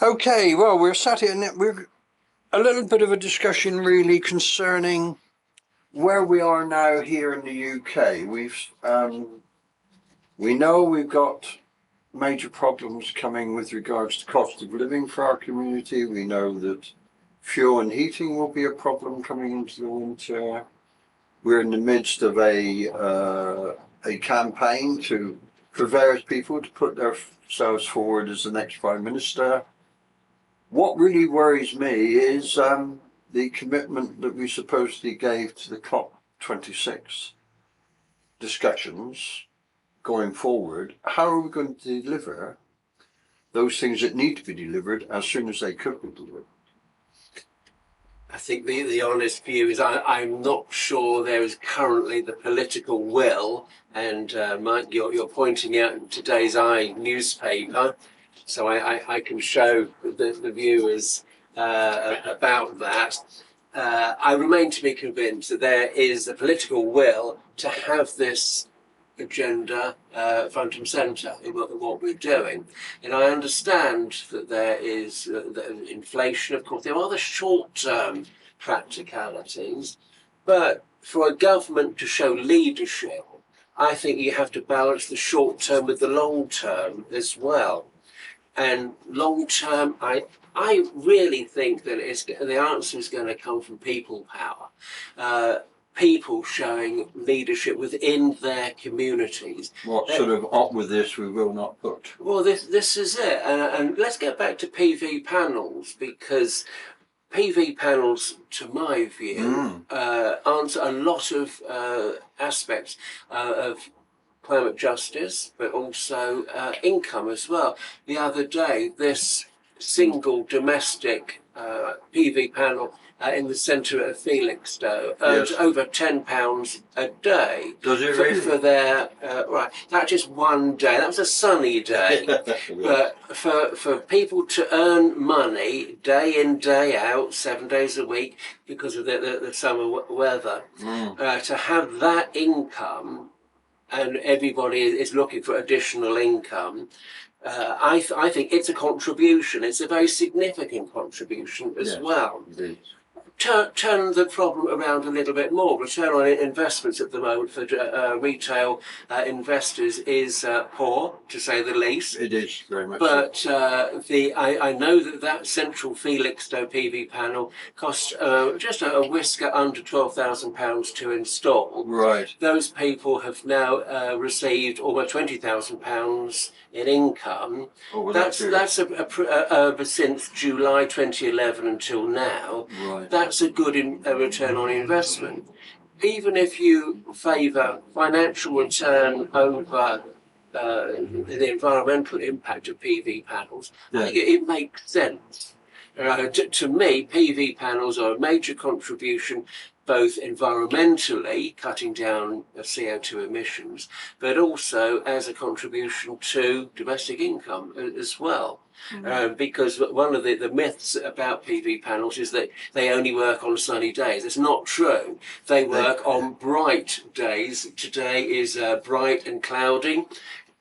Okay, well, we're sat here and we're a little bit of a discussion really concerning where we are now here in the UK. We know we've got major problems coming with regards to cost of living for our community. We know that fuel and heating will be a problem coming into the winter. We're in the midst of a campaign for various people to put themselves forward as the next Prime Minister. What really worries me is the commitment that we supposedly gave to the COP26 discussions going forward. How are we going to deliver those things that need to be delivered as soon as they could be delivered? I think the honest view is I'm not sure there is currently the political will, and Mike, you're pointing out in today's newspaper, so I can show the viewers about that. I remain to be convinced that there is a political will to have this agenda front and centre in what we're doing. And I understand that there is the inflation, of course. There are the short-term practicalities, but for a government to show leadership, I think you have to balance the short-term with the long-term as well. And long-term, I really think that the answer is going to come from people power. People showing leadership within their communities. What sort of up with this we will not put? Well, this is it. And let's get back to PV panels, because PV panels, to my view, answer a lot of aspects of climate justice, but also income as well. The other day, this single domestic PV panel in the centre of Felixstowe earned over £10 a day. Does it really? For their right. That's just one day. That was a sunny day. But for people to earn money day in, day out, 7 days a week because of the summer weather, to have that income, and everybody is looking for additional income, I think it's a contribution. It's a very significant contribution as well. Indeed. Turn the problem around a little bit more. Return on investments at the moment for retail investors is poor, to say the least. It is very much. But so. I know that central Felixstowe PV panel cost just a whisker under £12,000 to install. Right. Those people have now received almost £20,000 in income. Oh, well, that's since July 2011 until now. Right. That's a good return on investment. Even if you favour financial return over the environmental impact of PV panels, I think it makes sense. To me, PV panels are a major contribution, both environmentally, cutting down CO2 emissions, but also as a contribution to domestic income as well. Because one of the myths about PV panels is that they only work on sunny days. It's not true. They work on bright days. Today is bright and cloudy.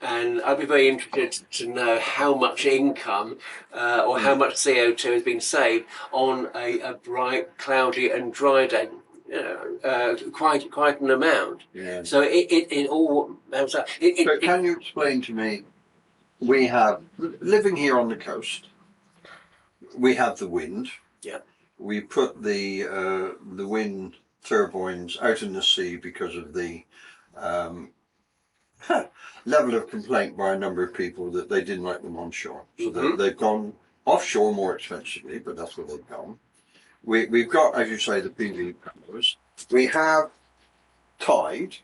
And I'd be very interested to know how much income or how much CO2 has been saved on a bright, cloudy and dry day. Quite an amount. Yeah. So it all helps out. So can you explain to me, we have, living here on the coast, we have the wind. Yeah. We put the wind turbines out in the sea because of the level of complaint by a number of people that they didn't like them on shore. So they've gone offshore more expensively, but that's where they've gone. We've got, as you say, the PV panels. We have tide,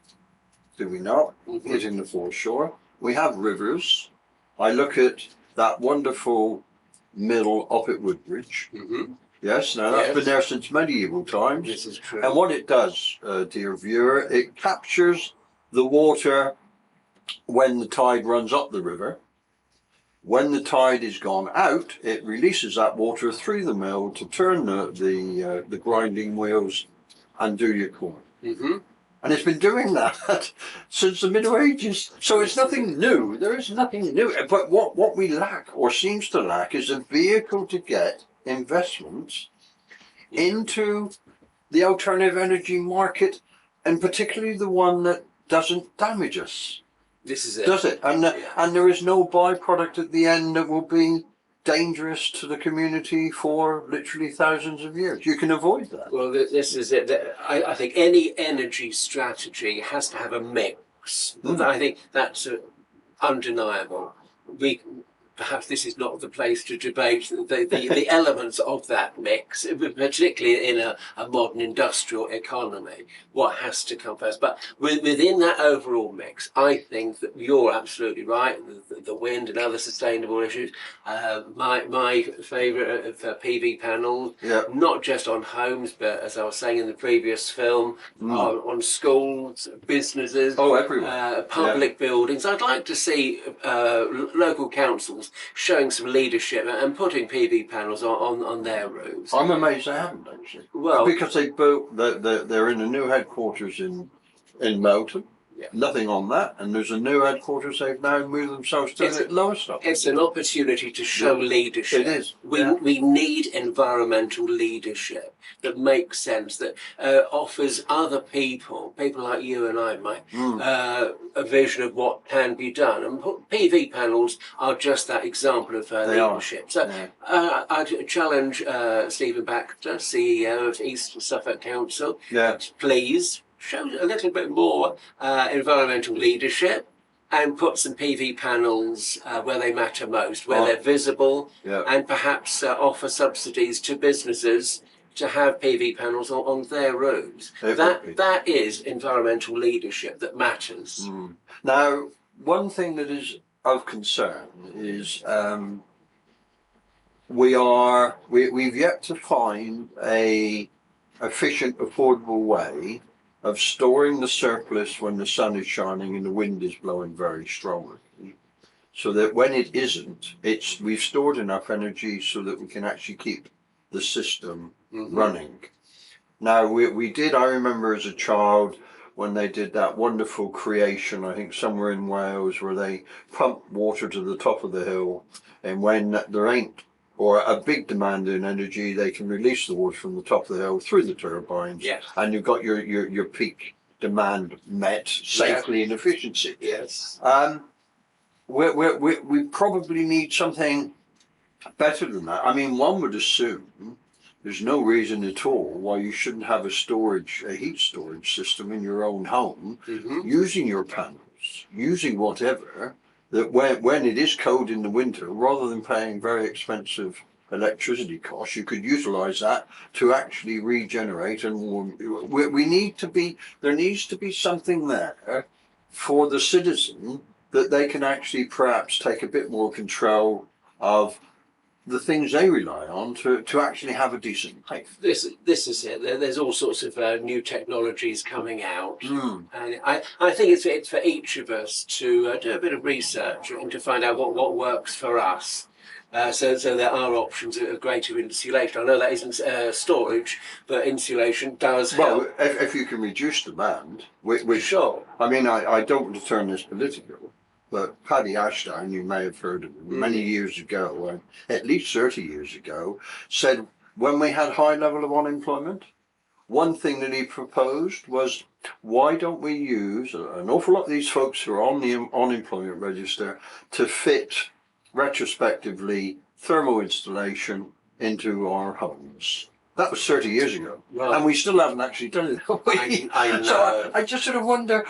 do we not, hitting the foreshore. We have rivers. I look at that wonderful mill up at Woodbridge. Yes, now that's been there since medieval times. This is true. And what it does, dear viewer, it captures the water when the tide runs up the river. When the tide is gone out, it releases that water through the mill to turn the grinding wheels and do your corn. And it's been doing that since the Middle Ages. So it's nothing new. There is nothing new. But what we lack, or seems to lack, is a vehicle to get investments into the alternative energy market, and particularly the one that doesn't damage us. This is it. Does it? And there is no byproduct at the end that will be dangerous to the community for literally thousands of years. You can avoid that. Well, this is it. I think any energy strategy has to have a mix. I think that's undeniable. Perhaps this is not the place to debate the elements of that mix, particularly in a modern industrial economy, what has to come first. But within that overall mix, I think that you're absolutely right, the wind and other sustainable issues. My favourite of PV panels, not just on homes, but as I was saying in the previous film, on schools, businesses, everywhere. Public buildings. I'd like to see local councils showing some leadership and putting PV panels on their roofs. I'm amazed they haven't, actually. Well, because they built, they're in a new headquarters in Melton. Nothing on that, and there's a new headquarters. They've now moved themselves to the lower stuff. It's an opportunity to show leadership. It is. We need environmental leadership that makes sense, that offers other people like you and I, Mike, a vision of what can be done. And PV panels are just that example of leadership. So I'd challenge Stephen Baxter, CEO of East Suffolk Council, please show a little bit more environmental leadership and put some PV panels where they matter most, where they're visible, and perhaps offer subsidies to businesses to have PV panels on their roofs. That is environmental leadership that matters. Now, one thing that is of concern is we've yet to find a efficient, affordable way of storing the surplus when the sun is shining and the wind is blowing very strongly, so that when it isn't, we've stored enough energy so that we can actually keep the system running. Now, I remember as a child when they did that wonderful creation, I think somewhere in Wales, where they pump water to the top of the hill, and when there ain't or a big demand in energy, they can release the water from the top of the hill through the turbines, and you've got your peak demand met safely and efficiency. We probably need something better than that. I mean, one would assume there's no reason at all why you shouldn't have a heat storage system in your own home, using your panels, using whatever, that when it is cold in the winter, rather than paying very expensive electricity costs, you could utilize that to actually regenerate and warm. There needs to be something there for the citizen, that they can actually perhaps take a bit more control of the things they rely on to actually have a decent life. This is it. There's all sorts of new technologies coming out, and I think it's for each of us to do a bit of research and to find out what works for us. So there are options of greater insulation. I know that isn't storage, but insulation does help. Well, if you can reduce demand, which sure. I mean, I don't want to turn this political, but Paddy Ashdown, you may have heard of him, many years ago, at least 30 years ago, said when we had high level of unemployment, one thing that he proposed was, why don't we use an awful lot of these folks who are on the unemployment register to fit retrospectively thermal installation into our homes. That was 30 years ago, and we still haven't actually done it. I know. So I just sort of wonder,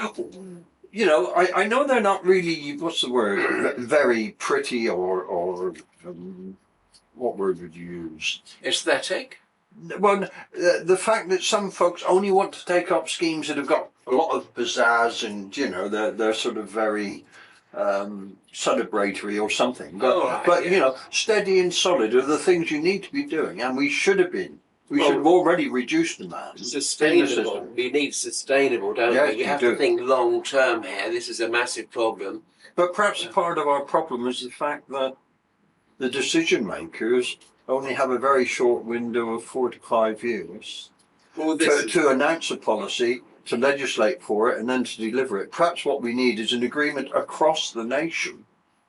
you know, I know they're not really, what's the word, very pretty or what word would you use? Aesthetic? Well, the fact that some folks only want to take up schemes that have got a lot of pizzazz and, you know, they're sort of very celebratory or something. But you know, steady and solid are the things you need to be doing, and we should have been. We should have already reduced demand. Sustainable. We need sustainable, don't we? We have to think long term here. This is a massive problem. But perhaps part of our problem is the fact that the decision makers only have a very short window of 4 to 5 years to announce a policy to legislate for it and then to deliver it. Perhaps what we need is an agreement across the nation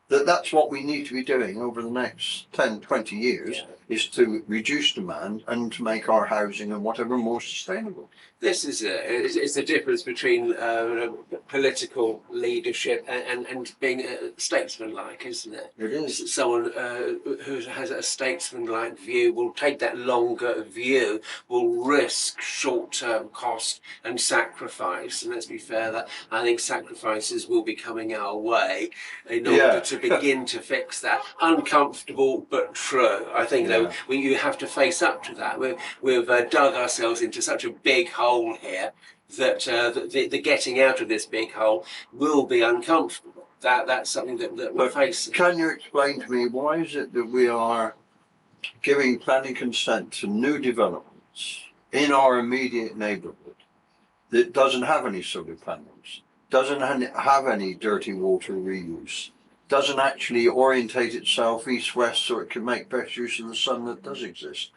that that's what we need to be doing over the next 10, 20 years, is to reduce demand and to make our housing and whatever more sustainable. This is it's the difference between political leadership and being statesman-like, isn't it? It is. Someone who has a statesman-like view will take that longer view, will risk short-term cost and sacrifice. And let's be fair, that I think sacrifices will be coming our way in order to begin to fix that. Uncomfortable but true. I think though you have to face up to that. We've dug ourselves into such a big hole here that the getting out of this big hole will be uncomfortable. That's something that we're facing. Can you explain to me why is it that we are giving planning consent to new developments in our immediate neighbourhood that doesn't have any solar panels, doesn't have any dirty water reuse, doesn't actually orientate itself east-west so it can make best use of the sun that does exist?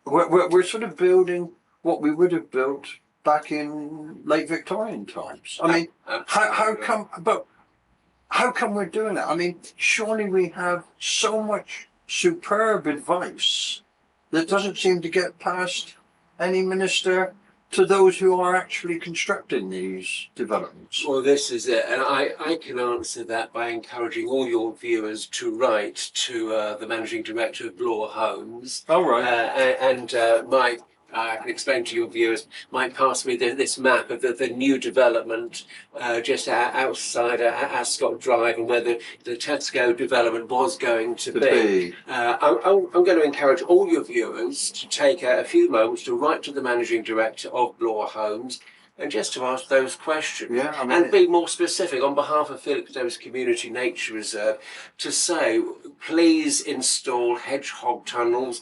We're sort of building what we would have built back in late Victorian times. I mean, how come we're doing that? I mean, surely we have so much superb advice that doesn't seem to get past any minister to those who are actually constructing these developments. Well, this is it, and I can answer that by encouraging all your viewers to write to the managing director of Bloor Homes. Oh, right. And Mike, I can explain to your viewers, Mike passed me this map of the new development just outside Ascot Drive, and where the Tesco development was going to be. I'm going to encourage all your viewers to take a few moments to write to the managing director of Bloor Homes and just to ask those questions, and be more specific on behalf of Felix Davis Community Nature Reserve to say, please install hedgehog tunnels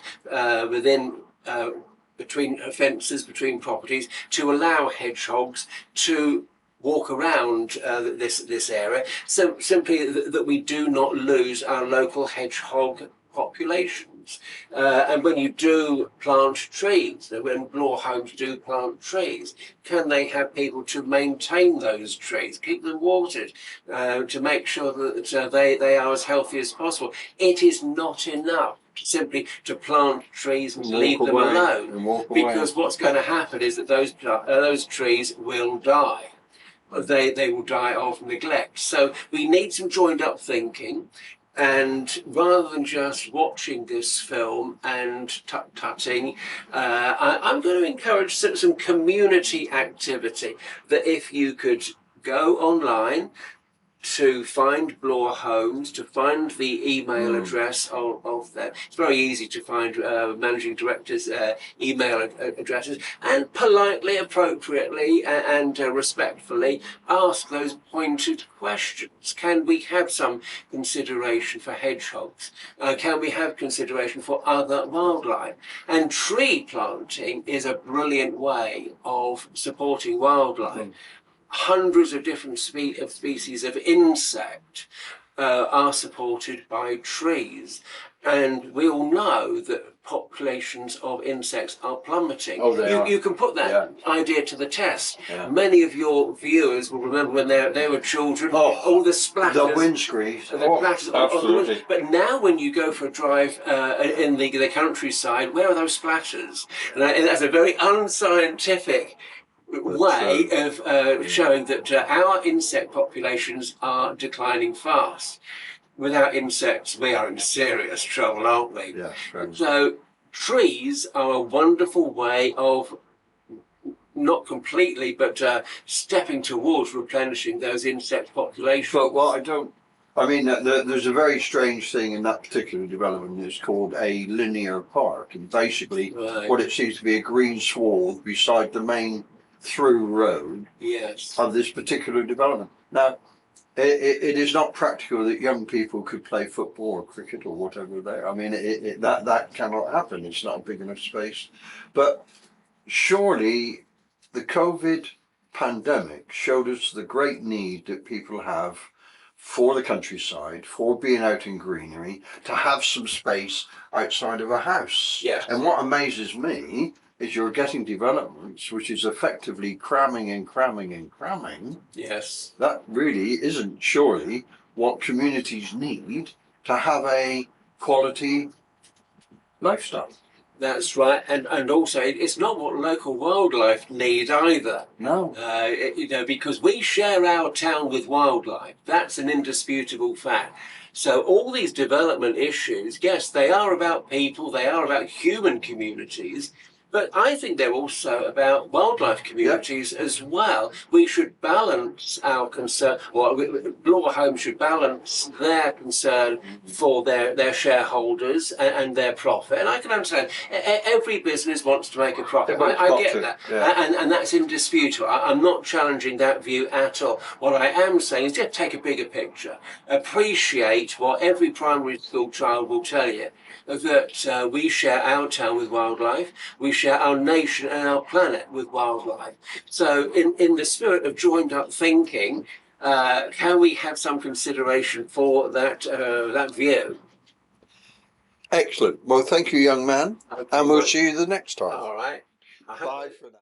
between fences, between properties, to allow hedgehogs to walk around this area, so simply that we do not lose our local hedgehog populations. And when you do plant trees, when Bloor Homes do plant trees, can they have people to maintain those trees, keep them watered, to make sure that they are as healthy as possible? It is not enough simply to plant trees and leave them alone, because what's going to happen is that those trees will die. They will die of neglect. So we need some joined up thinking. And rather than just watching this film and tut-tutting, I'm going to encourage some community activity. That if you could go online to find Bloor Homes, to find the email address of them. It's very easy to find managing directors' email addresses, and politely, appropriately, and respectfully ask those pointed questions. Can we have some consideration for hedgehogs? Can we have consideration for other wildlife? And tree planting is a brilliant way of supporting wildlife. Hundreds of different species of insect are supported by trees, and we all know that populations of insects are plummeting. You can put that idea to the test. Many of your viewers will remember when they were children, all the splatters, the windscreen, absolutely. But now when you go for a drive in the countryside, where are those splatters? And that's a very unscientific way of showing that our insect populations are declining fast. Without insects, we are in serious trouble, aren't we? Yeah, sure. So trees are a wonderful way of, not completely, but stepping towards replenishing those insect populations. But there's a very strange thing in that particular development. It's called a linear park, and basically what it seems to be a green sward beside the main through road of this particular development. Now, it is not practical that young people could play football or cricket or whatever there. I mean, that cannot happen. It's not a big enough space. But surely the COVID pandemic showed us the great need that people have for the countryside, for being out in greenery, to have some space outside of a house. Yeah. And what amazes me is you're getting developments which is effectively cramming and cramming and cramming. Yes. That really isn't surely what communities need to have a quality lifestyle. That's right, and also it's not what local wildlife need either. No. Because we share our town with wildlife. That's an indisputable fact. So all these development issues, yes, they are about people, they are about human communities, but I think they're also about wildlife communities as well. We should balance our concern, or law homes should balance their concern for their shareholders and their profit. And I can understand every business wants to make a profit. I get that, and that's indisputable. I'm not challenging that view at all. What I am saying is just take a bigger picture. Appreciate what every primary school child will tell you, that we share our town with wildlife, we share our nation and our planet with wildlife. So in the spirit of joined up thinking, can we have some consideration for that view? Excellent. Well, thank you, young man. Okay, And we'll see you the next time. all right. Bye for now.